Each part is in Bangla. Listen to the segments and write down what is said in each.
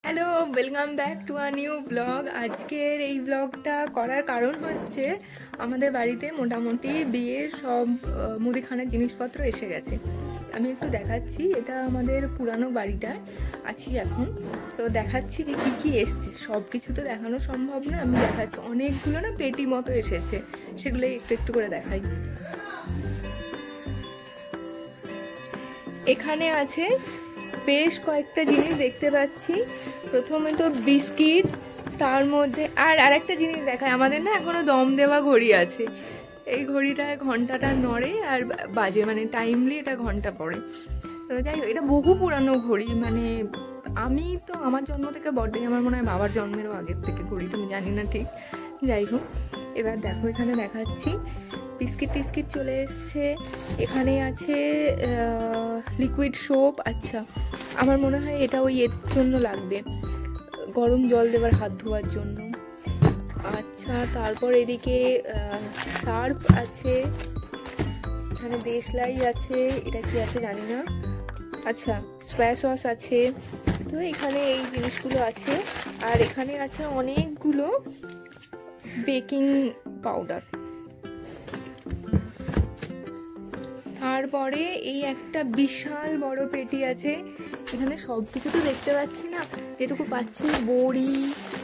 Hello, welcome back to a new blog. আজকের এই ব্লগটা করার কারণ হচ্ছে আমাদের বাড়িতে মোটামুটি বিয়ের সব মুদিখানার জিনিসপত্র এসে গেছে। আমি একটু দেখাচ্ছি, এটা আমাদের পুরানো বাড়িটায় আছি এখন, তো দেখাচ্ছি যে কী কী এসছে। সব কিছু তো দেখানো সম্ভব না, আমি দেখাচ্ছি। অনেকগুলো না পেটি মতো এসেছে, সেগুলোই একটু একটু করে দেখাই। এখানে আছে বেশ কয়েকটা জিনিস দেখতে পাচ্ছি। প্রথমে তো বিস্কিট, তার মধ্যে আর একটা জিনিস দেখায়। আমাদের না এখনো দম দেওয়া ঘড়ি আছে। এই ঘড়িটায় ঘন্টাটা নড়ে আর বাজে, মানে টাইমলি এটা ঘন্টা পড়ে। তো যাই হোক, এটা বহু পুরানো ঘড়ি, মানে আমি তো আমার জন্ম থেকে বড়ই, আমার মনে হয় বাবার জন্মেরও আগের থেকে ঘড়িটা, আমি জানি না ঠিক। যাই হোক, এবার দেখো এখানে দেখাচ্ছি বিস্কিট টিস্কিট চলে এসছে। এখানে আছে লিকুইড সোপ। আচ্ছা, আমার মনে হয় এটা ওই এর জন্য লাগবে, গরম জল দেবার হাত ধোয়ার জন্য। আচ্ছা, তারপর এদিকে সার্ফ আছে, এখানে দেশলাই আছে, এটা কি আছে জানি না। আচ্ছা, সোয়া সস আছে। তো এখানে এই জিনিসগুলো আছে। আর এখানে আছে অনেকগুলো বেকিং পাউডার। তারপরে এই একটা বিশাল বড় পেটি আছে। এখানে সব কিছু তো দেখতে পাচ্ছি না, যেটুকু পাচ্ছি বড়ি,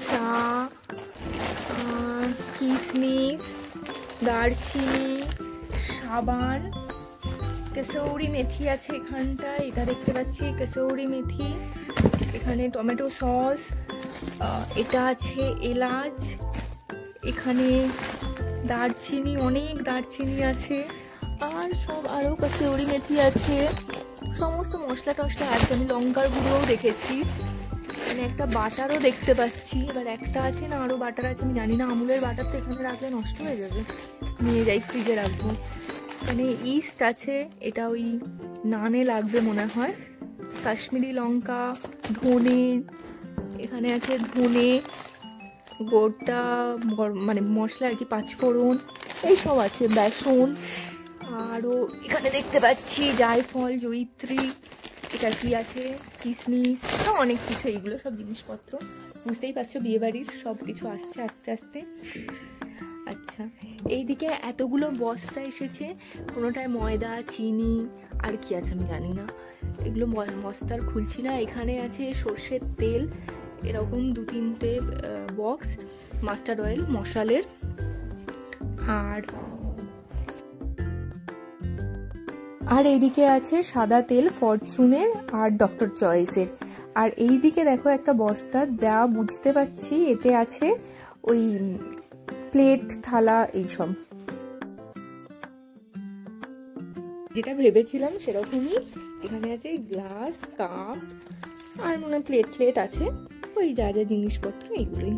চা, কিশমিশ, দারচিনি, সাবান, কসৌরি মেথি আছে এখানটায়, এটা দেখতে পাচ্ছি কসৌরি মেথি। এখানে টমেটো সস, এটা আছে এলাচ, এখানে দারচিনি, অনেক দারচিনি আছে, আর সব আরও কসৌরি মেথি আছে, সমস্ত মশলা টশলা আছে। আমি লঙ্কার গুঁড়োও দেখেছি, মানে একটা বাটারও দেখতে পাচ্ছি। এবার একটা আছে না, আরও বাটার আছে, আমি জানি না। আমুলের বাটার তো এখানে রাখলে নষ্ট হয়ে যাবে, নিয়ে যাই ফ্রিজে রাখবো। এখানে ইস্ট আছে, এটা ওই নানে লাগবে মনে হয়। কাশ্মীরি লঙ্কা, ধনে, এখানে আছে ধনে, গোটা মানে মশলা আর কি, পাঁচফোড়ন, এইসব আছে, বেসন। আরও এখানে দেখতে পাচ্ছি জায়ফল, জয়িত্রী, এটা কি আছে, কিশমিশ, অনেক কিছু। এইগুলো সব জিনিসপত্র, বুঝতেই পারছো বিয়েবাড়ির সব কিছু আসছে আস্তে আস্তে। আচ্ছা, এইদিকে এতগুলো বস্তা এসেছে, কোনোটায় ময়দা, চিনি, আর কি আছে আমি জানি না। এগুলো বস্তার খুলছি না। এখানে আছে সর্ষের তেল, এরকম 2-3টে বক্স, মাস্টার্ড অয়েল মশালের, আর এইদিকে আছে সাদা তেল ফরচুনের আর ডক্টর চয়েসের। আর এইদিকে দেখো একটা বস্তা, যা বুঝতে পারছি এতে আছে ওই প্লেট, থালা, এইসব। যেটা ভেবেছিলাম সেরকমই, এখানে আছে গ্লাস, কাপ, আর মনে হয় প্লেট ফ্লেট আছে, ওই যা যা জিনিসপত্র এইগুলোই।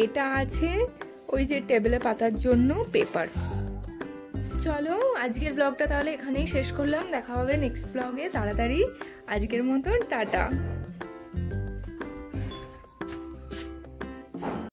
এটা আছে ওই যে টেবিলে পাতার জন্য পেপার। চলো, আজকের ব্লগটা তাহলে এখানেই শেষ করলাম। দেখা হবে নেক্সট ব্লগে তাড়াতাড়ি। আজকের মতন টাটা।